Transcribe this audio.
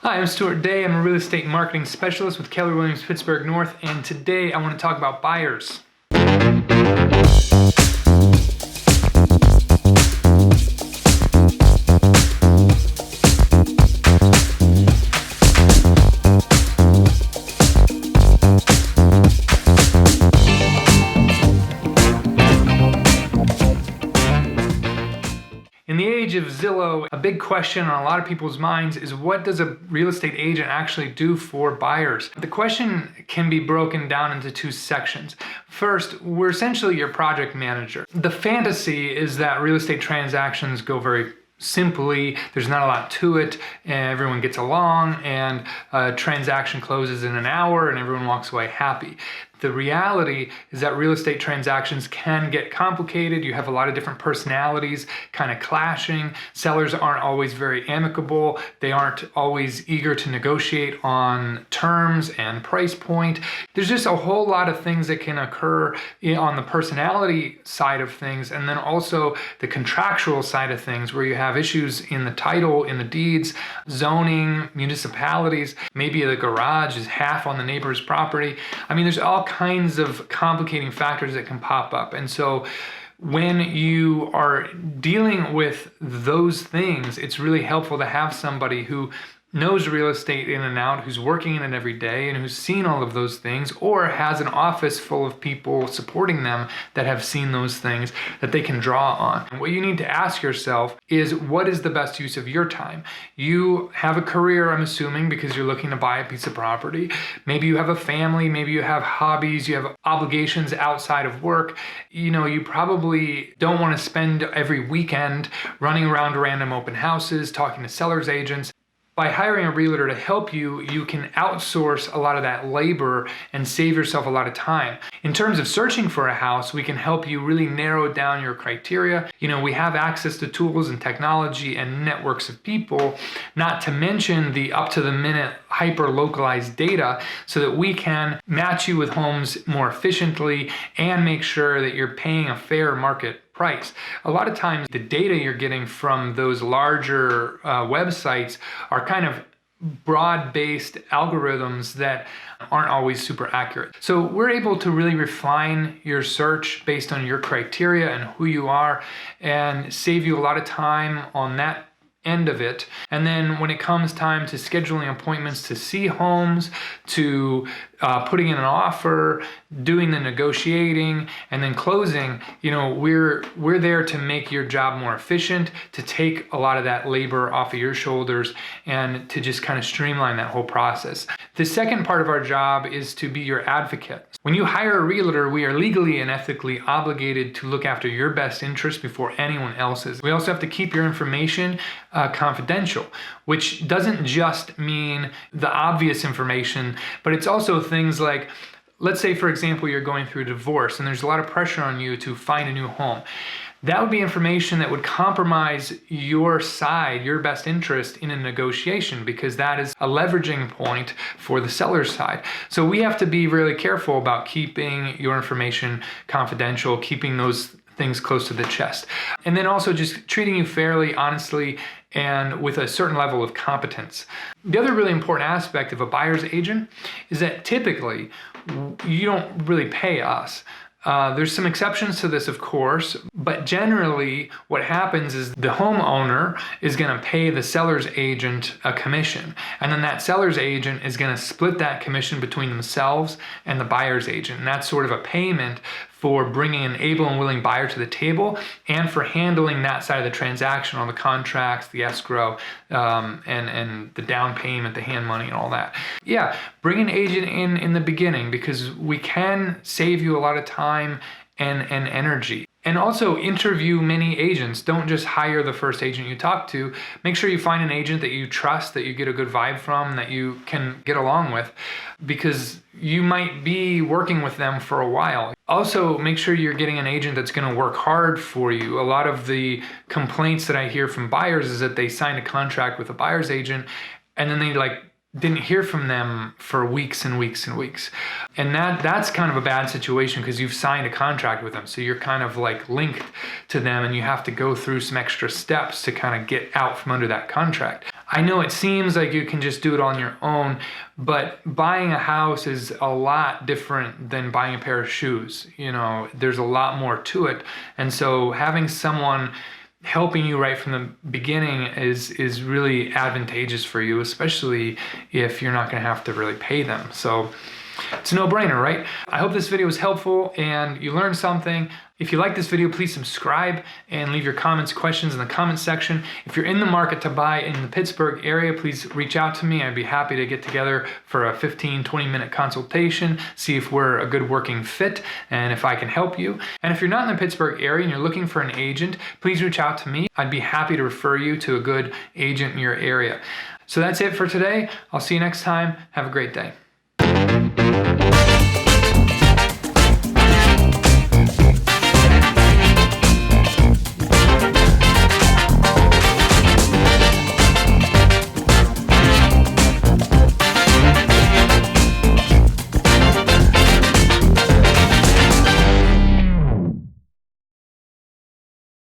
Hi, I'm Stuart Day. I'm a real estate marketing specialist with Keller Williams Pittsburgh North, and today I want to talk about buyers. In the age of Zillow, a big question on a lot of people's minds is, what does a real estate agent actually do for buyers? The question can be broken down into two sections. First, we're essentially your project manager. The fantasy is that real estate transactions go very simply, there's not a lot to it, and everyone gets along, and a transaction closes in an hour and everyone walks away happy. The reality is that real estate transactions can get complicated. You have a lot of different personalities kind of clashing. Sellers aren't always very amicable. They aren't always eager to negotiate on terms and price point. There's just a whole lot of things that can occur on the personality side of things, and then also the contractual side of things, where you have issues in the title, in the deeds, zoning, municipalities. Maybe the garage is half on the neighbor's property. I mean, there's all kinds of complicating factors that can pop up. And so when you are dealing with those things, it's really helpful to have somebody who knows real estate in and out, who's working in it every day, and who's seen all of those things, or has an office full of people supporting them that have seen those things that they can draw on. And what you need to ask yourself is, what is the best use of your time? You have a career, I'm assuming, because you're looking to buy a piece of property. Maybe you have a family, maybe you have hobbies, you have obligations outside of work. You probably don't want to spend every weekend running around to random open houses, talking to sellers agents. By hiring a realtor to help you, you can outsource a lot of that labor and save yourself a lot of time. In terms of searching for a house, we can help you really narrow down your criteria. We have access to tools and technology and networks of people, not to mention the up-to-the-minute hyper-localized data, so that we can match you with homes more efficiently and make sure that you're paying a fair market price. A lot of times the data you're getting from those larger websites are kind of broad-based algorithms that aren't always super accurate. So we're able to really refine your search based on your criteria and who you are, and save you a lot of time on that end of it. And then when it comes time to scheduling appointments to see homes, to putting in an offer, doing the negotiating, and then closing, we're there to make your job more efficient, to take a lot of that labor off of your shoulders, and to just kind of streamline that whole process. The second part of our job is to be your advocate. When you hire a realtor, we are legally and ethically obligated to look after your best interest before anyone else's. We also have to keep your information confidential, which doesn't just mean the obvious information, but it's also things like, let's say, for example, you're going through a divorce and there's a lot of pressure on you to find a new home. That would be information that would compromise your side, your best interest in a negotiation, because that is a leveraging point for the seller's side. So we have to be really careful about keeping your information confidential, keeping those things close to the chest. And then also just treating you fairly, honestly, and with a certain level of competence. The other really important aspect of a buyer's agent is that typically you don't really pay us. There's some exceptions to this, of course, but generally what happens is the homeowner is going to pay the seller's agent a commission, and then that seller's agent is going to split that commission between themselves and the buyer's agent. And that's sort of a payment for bringing an able and willing buyer to the table, and for handling that side of the transaction, all the contracts, the escrow, and the down payment, the hand money, and all that. Yeah, bring an agent in the beginning, because we can save you a lot of time and energy. And also interview many agents. Don't just hire the first agent you talk to. Make sure you find an agent that you trust, that you get a good vibe from, that you can get along with, because you might be working with them for a while. Also, make sure you're getting an agent that's going to work hard for you. A lot of the complaints that I hear from buyers is that they signed a contract with a buyer's agent and then they didn't hear from them for weeks and weeks and weeks. And that's kind of a bad situation, because you've signed a contract with them. So you're kind of linked to them, and you have to go through some extra steps to kind of get out from under that contract. I know it seems like you can just do it on your own, but buying a house is a lot different than buying a pair of shoes. You know, there's a lot more to it. And so having someone helping you right from the beginning is really advantageous for you, especially if you're not going to have to really pay them. So it's a no-brainer, right? I hope this video was helpful and you learned something. If you like this video, please subscribe and leave your comments, questions in the comment section. If you're in the market to buy in the Pittsburgh area, please reach out to me. I'd be happy to get together for a 15-20 minute consultation, see if we're a good working fit and if I can help you. And if you're not in the Pittsburgh area and you're looking for an agent, please reach out to me. I'd be happy to refer you to a good agent in your area. So that's it for today. I'll see you next time. Have a great day.